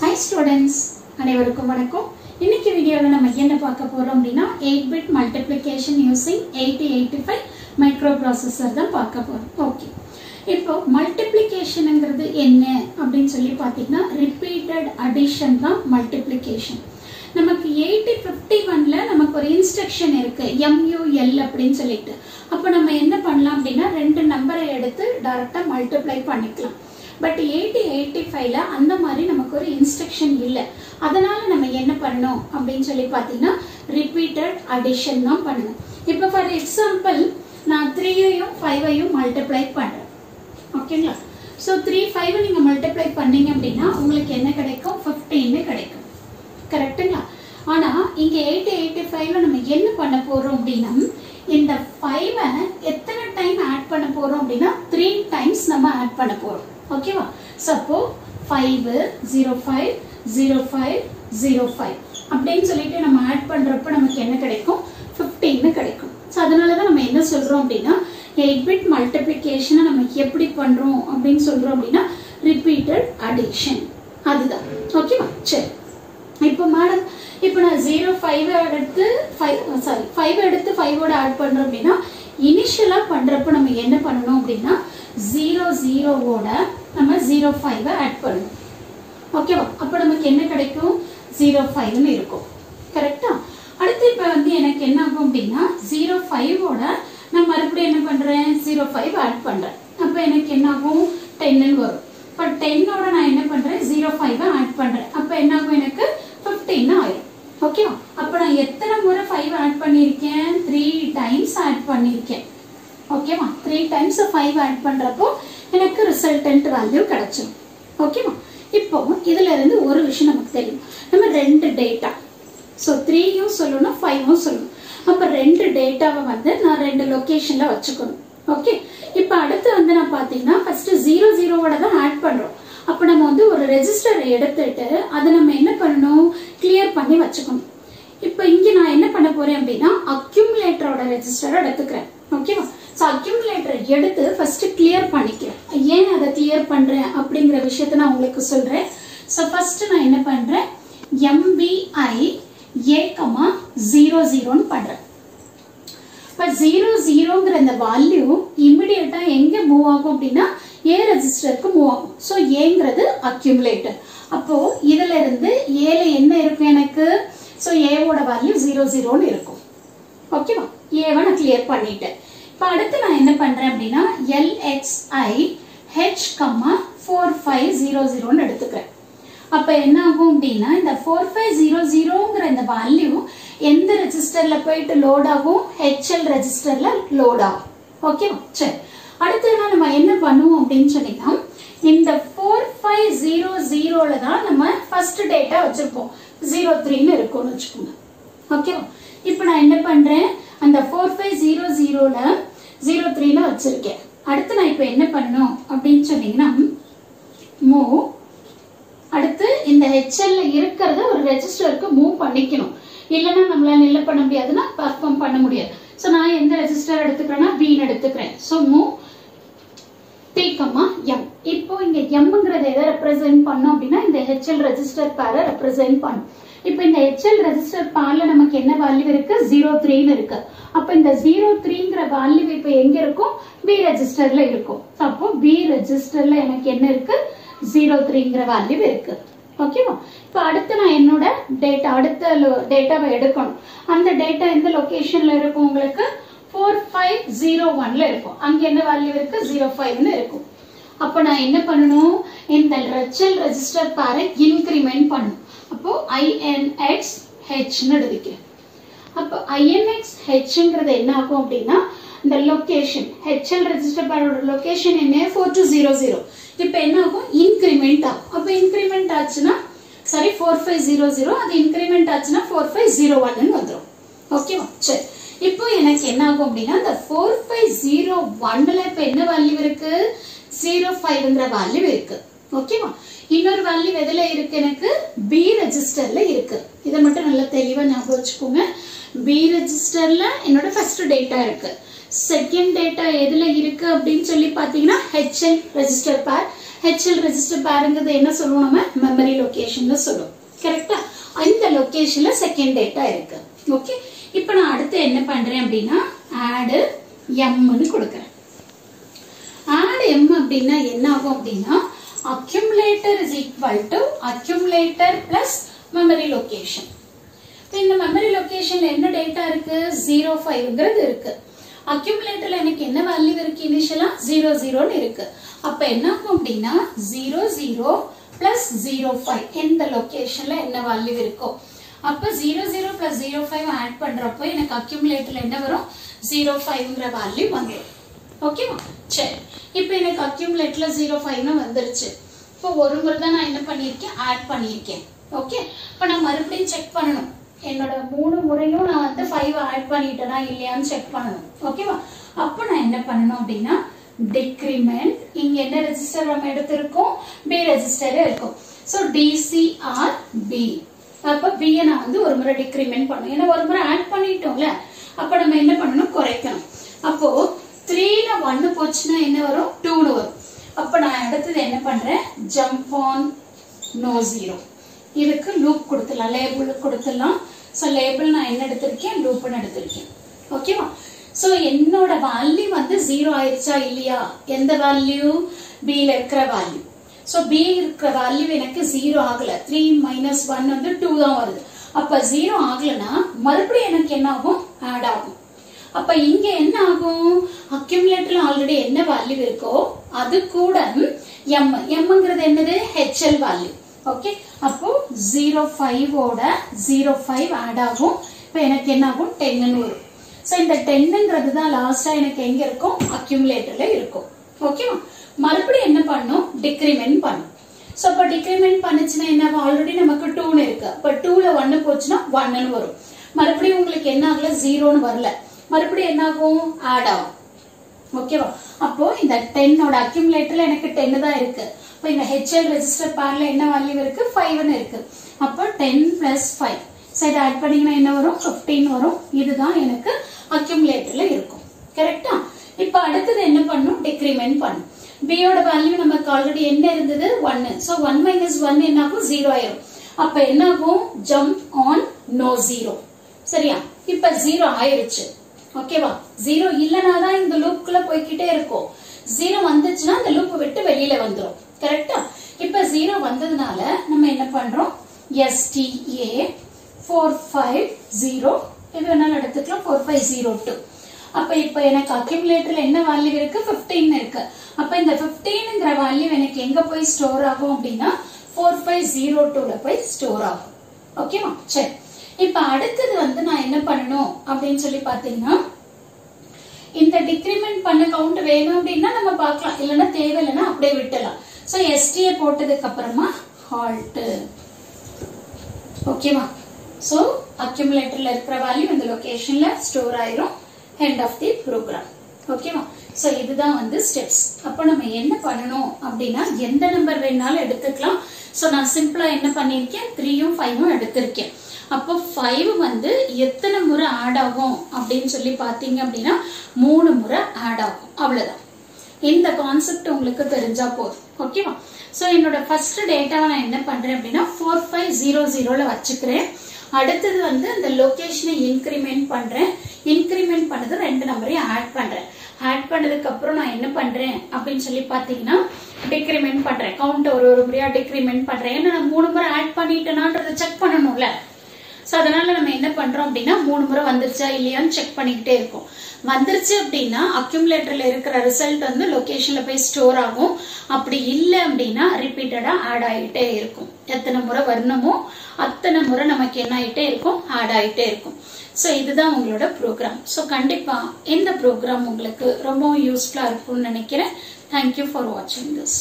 Hi students, அனைவருக்கும் வணக்கம். இன்னைக்கு வீடியோல நம்ம என்ன பார்க்க போறோம் அப்படினா 8-bit multiplication using 8085 microprocessor தான் பார்க்க போறோம். ஓகே. இப்போ மல்டிப்ளிகேஷன்ங்கிறது என்ன அப்படினு சொல்லி பாத்தீங்கன்னா repeated addition தான் மல்டிப்ளிகேஷன். நமக்கு 8051ல நமக்கு ஒரு இன்ஸ்ட்ரக்ஷன் இருக்கு MUL அப்படினு சொல்லிட்டு. அப்ப நம்ம என்ன பண்ணலாம் அப்படினா ரெண்டு நம்பரை எடுத்து டைரக்டா மல்டிப்ளை பண்ணிக்கலாம். பட் 8085ல அந்த மாதிரி நமக்கு ஒரு இன்ஸ்ட்ரக்ஷன் இல்ல. அதனால நம்ம என்ன பண்ணனும் அப்படினு சொல்லி பாத்தீங்கன்னா ரிப்பீட்டட் அடிஷன் தான் பண்ணனும். இப்போ ஃபார் எக்ஸாம்பிள் நான் 3ஐயும் 5ஐயும் மல்டிப்ளை பண்றேன். ஓகேங்களா? சோ 3 5 நீங்க மல்டிப்ளை பண்ணீங்க அப்படினா உங்களுக்கு என்ன கிடைக்கும்? 15 கிடைக்கும். கரெக்ட்டுங்களா? ஆனா இங்க 8085ல நம்ம என்ன பண்ண போறோம் அப்படினா இந்த 5ஐ எத்தனை டைம் ஆட் பண்ண போறோம் அப்படினா 3 டைம்ஸ் நம்ம ஆட் பண்ண போறோம். ஓகேவா? சப்போ 5 05 05 05 அப்படினு சொல்லிட்டு நம்ம ஆட் பண்றப்ப நமக்கு என்ன கிடைக்கும்? 15 கிடைக்கும். சோ அதனால தான் நம்ம என்ன சொல்றோம் அப்படினா 8-bit மல்டிப்ளிகேஷனை நம்ம எப்படி பண்றோம் அப்படினு சொல்றோம் அப்படினா ரிப்பீட்டட் அடிஷன். அதுதான். ஓகேவா? சரி. இப்போ மேடம் இப்போ நான் 05 எடுத்து 5 எடுத்து 5 ஓட ஆட் பண்றோம் அப்படினா இனிஷியலா பண்றப்ப நம்ம என்ன பண்ணனும் அப்படினா 00 ஓட நம்ம 05 ஆட் பண்ணனும். ஓகேவா? அப்ப நமக்கு என்ன கிடைக்கும்? 05 ன்னு இருக்கும். கரெக்ட்டா? அடுத்து இப்ப வந்து எனக்கு என்ன ஆகும் அப்படினா 05 ஓட நான் மறுபடியும் என்ன பண்றேன்? 05 ஆட் பண்றேன். அப்ப எனக்கு என்ன ஆகும்? 10 ன்னு வரும். இப்ப 10 ஓட நான் என்ன பண்றேன்? 05 ஆட் பண்றேன். அப்ப என்ன ஆகும்? எனக்கு 15 ஆயிடும். ஓகேவா? அப்ப நான் எத்தனை முறை 5 ஆட் பண்ணிருக்கேன்? 3 டைம்ஸ் ஆட் பண்ணிருக்கேன். ஓகேவா? 3 டைம்ஸ் 5 ஆட் பண்றப்போ எனக்கு ரிசல்டன்ட் வேல்யூ கிடைச்சிடும். ஓகேவா? இப்போ இதுல இருந்து ஒரு விஷயம் நமக்கு தெரியும். நம்ம ரெண்டு டேட்டா, சோ 3யும் சொல்லணும் 5யும் சொல்லணும். அப்ப ரெண்டு டேட்டாவை வந்து நான் ரெண்டு லொகேஷன்ல வச்சுக்கணும். ஓகே. இப்போ அடுத்து வந்து நான் பாத்தீங்கன்னா ஃபர்ஸ்ட் 00 ஓட தான் ஆட் பண்றோம். அப்ப நம்ம வந்து ஒரு ரெஜிஸ்டர் எடுத்துட்டு அதை நம்ம என்ன பண்ணணும்? கிளியர் பண்ணி வச்சுக்கணும். இப்போ இங்க நான் என்ன பண்ண போறேன் அப்படின்னா அக்யூமுலேட்டரோட ரெஜிஸ்டரை எடுத்துக்கிறேன். ஓகேவா? சோ அக்யூமுலேட்டர் எடுத்து ஃபர்ஸ்ட் கிளியர் பண்ணிக்கிறேன். ஏன் அதை கிளியர் பண்றேன் அப்படிங்கிற விஷயத்தை நான் உங்களுக்கு சொல்றேன். சோ ஃபர்ஸ்ட் நான் என்ன பண்றேன்? MVI A,00 ன்னு பண்றேன். இப்ப 00ங்கிற இந்த வேல்யூ இமிடியேட்டா எங்க மூவ் ஆகும் அப்படின்னா A ரெஜிஸ்டருக்கு மூவ் ஆகும். சோ Aங்கிறது அக்யூமுலேட்டர். அப்போ இதுல இருந்து Aல என்ன இருக்கும் எனக்கு? சோ A ஓட வேல்யூ 00 ன்னு இருக்கும். ஓகேவா? A-வை நான் கிளியர் பண்ணிட்டேன். இப்ப அடுத்து நான் என்ன பண்றேன் அப்படின்னா LXI H,4500 ன்னு எடுத்துக்கிறேன். அப்ப என்ன ஆகும் அப்படின்னா இந்த 4500ங்கிற இந்த வேல்யூ எந்த ரெஜிஸ்டர்ல போயிட்டு லோட் ஆகும்? HL ரெஜிஸ்டர்ல லோட் ஆகும். ஓகேவா? சரி. அடுத்து நம்ம என்ன பண்ணுவோம் அப்படின்னு சொன்னீங்கன்னா இந்த 4500ல தான் நம்ம ஃபர்ஸ்ட் டேட்டா வச்சிருப்போம். 03 ன்னு இருக்கும்னு வச்சுக்கோங்க. ஓகேவா? இப்போ நான் என்ன பண்றேன்? அந்த 4500ல 03 ன்னு வச்சிருக்கேன். அடுத்து நான் இப்போ என்ன பண்ணணும் அப்படின்னு சொன்னீங்கன்னா மூவ், அடுத்து இந்த HL இருக்கிறத ஒரு ரெஜிஸ்டருக்கு மூவ் பண்ணிக்கணும். இல்லைன்னா நம்மளால என்ன பண்ண முடியாதுன்னா பெர்ஃபார்ம் பண்ண முடியாது. சோ நான் எந்த ரெஜிஸ்டர் எடுத்துக்கிறேன்னா B ன்னு எடுத்துக்கிறேன். So move P, M. இப்போ இங்க Mங்கிறத எதை ரெப்ரசென்ட் பண்ணோம் அப்படின்னா இந்த HL ரெஜிஸ்டர் பேரை ரெப்ரசென்ட் பண்ணும். இப்போ இந்த HL ரெஜிஸ்டர் பேர்ல நமக்கு என்ன வேல்யூ இருக்கு? 03 ன்னு இருக்கு. அப்ப இந்த 03ங்கிற வேல்யூ இப்போ எங்க இருக்கும்? B ரெஜிஸ்டர்ல இருக்கும். அப்போ B ரெஜிஸ்டர்ல எனக்கு என்ன இருக்கு? 03ங்கிற வேல்யூ இருக்கு. ஓகேவா? இப்போ அடுத்து நான் என்னோட டேட்டா அடுத்த டேட்டாவை எடுக்கணும். அந்த டேட்டா எந்த லொகேஷன்ல இருக்கும்? உங்களுக்கு 4501ல இருக்கும். அங்க என்ன வேல்யூ இருக்கு? 05 ன்னு இருக்கும். அப்ப நான் என்ன பண்ணணும்? இந்த HL ரெஜிஸ்டர் பேரை இன்கிரிமெண்ட் பண்ணணும். அப்போ INX H ன்னு எழுதிக்கிறேன். அப்போ INX Hங்கிறது என்ன ஆகும் அப்படின்னா இந்த லொகேஷன் HL ரெஜிஸ்டர் பேரோட லொகேஷன் என்ன? 4200. இப்போ என்ன ஆகும்? இன்கிரிமெண்ட் ஆகும். அப்ப இன்கிரிமெண்ட் ஆச்சுன்னா சாரி 4500 அது இன்கிரிமெண்ட் ஆச்சுன்னா 4501 ன்னு வந்துரும். ஓகேவா? சரி. இப்போ எனக்கு என்ன ஆகும் அப்படின்னா இந்த 4501ல இப்ப என்ன வேல்யூ இருக்கு? 05ங்கிற வேல்யூ இருக்கு. ஓகேவா? இன்னொரு வேல்யூ எதுல இருக்கு? எனக்கு B ரெஜிஸ்டர்ல இருக்கு. இத மட்டும் நல்லா தெளிவா ஞாபகம் வச்சுக்கோங்க. B ரெஜிஸ்டர்ல என்னோட ஃபர்ஸ்ட் டேட்டா இருக்கு. செகண்ட் டேட்டா எதுல இருக்கு அப்படின்னு சொல்லி பாத்தீங்கன்னா HL ரெஜிஸ்டர் பேர் HL ரெஜிஸ்டர் பேருங்கிறது என்ன சொல்லுவோம், நம்ம மெமரி லொகேஷன்ல சொல்லுவோம். கரெக்டா? இந்த லொகேஷன்ல செகண்ட் டேட்டா இருக்கு. ஓகே, இப்போ நான் அடுத்து என்ன பண்றேன் அப்படின்னா ஆட் எம்னு கொடுக்குறேன். ஆட் எம் அப்படின்னா என்ன ஆகும் அப்படின்னா accumulator is equal to accumulator plus memory location. இந்த மெமரி லொகேஷன்ல என்ன டேட்டா இருக்கு, 05ங்கிறது இருக்கு. அக்யூமுலேட்டர்ல எனக்கு என்ன வேல்யூ இருக்கு, இனிஷியலா 00 இருக்கு. அப்ப என்ன ஆகும் அப்படின்னா 00 plus 05 இந்த லொகேஷன்ல என்ன வேல்யூ இருக்கோ அப்ப 00 plus 05 ஆட் பண்றப்போ எனக்கு அக்யூமுலேட்டர்ல என்ன வரும், 05ங்கிற வேல்யூ வந்துடும். ஓகேவா? சரி, இப்போ எனக்கு அக்யூமுலேட்டர்ல 05ன்னு வந்துருச்சு. இப்போ ஒரு முறை தான் நான் என்ன பண்ணியிருக்கேன், ஆட் பண்ணியிருக்கேன். ஓகே, இப்போ நான் மறுபடியும் செக் பண்ணணும், என்னோட 3 முறையும் நான் வந்து 5 ஆட் பண்ணிட்டேனா இல்லையான்னு செக் பண்ணணும். ஓகேவா? அப்போ நான் என்ன பண்ணணும் அப்படின்னா டிக்ரிமெண்ட், இங்க என்ன ரெஜிஸ்டர் நம்ம எடுத்திருக்கோம், பி ரெஜிஸ்டர் இருக்கும். So DCR B. அப்போ பி நான் வந்து ஒரு முறை டிக்ரிமெண்ட் பண்ணணும், ஏன்னா ஒரு முறை ஆட் பண்ணிட்டோம்ல. அப்போ நம்ம என்ன பண்ணணும், குறைக்கணும். அப்போ 3ல 1 போச்சுன்னா என்ன வரும், 2னு வரும். அப்போ நான் அடுத்தது என்ன பண்றேன், ஜம்ப் ஆன் நோ 0. இதுக்கு லூப் கொடுத்துடலாம், லேபிள் கொடுத்துடலாம். ஸோ லேபிள் நான் என்ன எடுத்திருக்கேன், லூப்னு எடுத்திருக்கேன். ஓகேவா? ஸோ என்னோட வேல்யூ வந்து 0 ஆயிடுச்சா இல்லையா, எந்த வேல்யூ, பில இருக்கிற வேல்யூ. ஸோ பி இருக்கிற வேல்யூ எனக்கு 0 ஆகல, 3 - 1 வந்து 2 தான் வருது. அப்ப 0 ஆகலன்னா மறுபடியும் எனக்கு என்ன ஆகும், ஆட் ஆகும். அப்ப இங்க என்ன ஆகும், அக்யூமுலேட்டர்ல ஆல்ரெடி என்ன வேல்யூ இருக்கோ அது கூட எம்ங்கிறது என்னது, HL வேல்யூ. ஓகே, அப்போ 05ஓட 05 ஆட் ஆகும். இப்போ எனக்கு என்ன ஆகும், 10ன்னு வரும். ஸோ இந்த 10ங்கிறது தான் லாஸ்டா எனக்கு எங்க இருக்கும், அக்யூமுலேட்டர்ல இருக்கும். ஓகேவா? மறுபடியும் என்ன பண்ணும், டிக்ரிமெண்ட் பண்ணும். ஸோ இப்போ டிக்ரிமெண்ட் பண்ணுச்சுன்னா என்ன, ஆல்ரெடி நமக்கு 2ன்னு இருக்கு. இப்போ 2ல 1 போச்சுன்னா 1ன்னு வரும். மறுபடியும் உங்களுக்கு என்ன ஆகல, 0ன்னு வரல, மறுபடியும் என்ன ஆகும், ஆட் ஆகும். ஓகேவா? அப்போ இந்த 10ஓட அக்யூமுலேட்டர்ல எனக்கு 10 தான் இருக்கு. இப்போ இந்த HL ரெஜிஸ்டர் பேர்ல என்ன வேல்யூ இருக்கு, 5ன்னு இருக்கு. அப்போ 10 + 5. ஸோ இதை ஆட் பண்ணீங்கன்னா என்ன வரும், 15 வரும். இதுதான் எனக்கு அக்யூமுலேட்டர்ல இருக்கும். கரெக்டா? இப்போ அடுத்தது என்ன பண்ணும், டிக்ரிமெண்ட் பண்ணும். பியோட வேல்யூ நமக்கு ஆல்ரெடி என்ன இருந்தது, 1. ஸோ 1 - 1 என்ன ஆகும், 0 ஆயிரும். அப்ப என்ன ஆகும், ஜம்ப் ஆன் நோ 0. சரியா? இப்ப 0 ஆயிருச்சு. ஓகேவா? 0 இல்லனா தான் இந்த லூப்க்குள்ள போய்கிட்டே இருக்கும். 0 வந்துச்சுன்னா இந்த லூப் விட்டு வெளியில வந்துரும். கரெக்டா? இப்ப 0 வந்ததுனால நம்ம என்ன பண்றோம், STA 450 இது வேணாலும் எடுத்துக்கலாம், 4502. அப்ப இப்ப எனக்கு அக்யூமுலேட்டர்ல என்ன வேல்யூ இருக்கு, 15 இருக்கு. அப்ப இந்த 15ங்கிற வேல்யூ எனக்கு எங்க போய் ஸ்டோர் ஆகும் அப்படின்னா 4502ல போய் ஸ்டோர் ஆகும். ஓகேவா? சரி, இப்ப அடுத்தது வந்து நான் என்ன பண்ணணும் அப்படின்னு சொல்லி பாத்தீங்கன்னா, இந்த டிக்ரிமெண்ட் பண்ண கவுண்ட் வேணும் அப்படின்னா நம்ம பார்க்கலாம், இல்லைன்னா தேவையில்லைன்னா அப்படியே விட்டலாம். சோ STA போட்டதுக்கு அப்புறமா ஹால்ட். ஓகேவா? சோ அக்யூமுலேட்டர்ல இருக்கிற வேல்யூ இந்த லொகேஷன்ல ஸ்டோர் ஆயிரும். end of the program. ஓகேவா? சோ இதுதான் வந்து ஸ்டெப்ஸ். அப்ப நம்ம என்ன பண்ணணும் அப்படின்னா எந்த நம்பர் வேணாலும் எடுத்துக்கலாம். சோ நான் சிம்பிளா என்ன பண்ணிருக்கேன், 3ம் 5ம் எடுத்திருக்கேன். அப்போ 5 வந்து எத்தனை முறை ஆட் ஆகும் அப்படின்னு சொல்லி பாத்தீங்க அப்படின்னா 3 முறை ஆட் ஆகும். அவ்வளவுதான். இந்த கான்செப்ட் உங்களுக்கு தெரிஞ்சா போதும். ஓகேவா? சோ என்னோட ஃபர்ஸ்ட் டேட்டாவை நான் என்ன பண்றேன் அப்படின்னா 4500ல வச்சுக்கிறேன். அடுத்தது வந்து இந்த லொகேஷனை இன்கிரிமெண்ட் பண்றேன். இன்கிரிமெண்ட் பண்ணது 2 நம்பரையும் ஆட் பண்றேன். ஆட் பண்ணதுக்கு அப்புறம் நான் என்ன பண்றேன் அப்படின்னு சொல்லி பாத்தீங்கன்னா டிக்ரிமெண்ட் பண்றேன். கவுண்ட் ஒரு முறையா டிக்ரிமெண்ட் பண்றேன். ஏன்னா நான் 3 முறை ஆட் பண்ணிட்டேனான்றதை செக் பண்ணணும்ல. சோ அதனால நம்ம என்ன பண்றோம் அப்படின்னா 3 முறை வந்துருச்சா இல்லையான்னு செக் பண்ணிக்கிட்டே இருக்கோம். வந்துருச்சு அப்படின்னா அக்யூமுலேட்டர்ல இருக்கிற ரிசல்ட் வந்து லொகேஷன்ல போய் ஸ்டோர் ஆகும். அப்படி இல்லை அப்படின்னா ரிப்பீட்டடா ஆட் ஆகிட்டே இருக்கும். எத்தனை முறை வரணுமோ அத்தனை முறை நமக்கு என்ன ஆகிட்டே இருக்கும், ஆட் ஆகிட்டே இருக்கும். சோ இதுதான் உங்களோட ப்ரோக்ராம். சோ கண்டிப்பா இந்த ப்ரோக்ராம் உங்களுக்கு ரொம்ப யூஸ்ஃபுல்லா இருக்கும்னு நினைக்கிறேன். தேங்க்யூ ஃபார் வாட்சிங் திஸ்.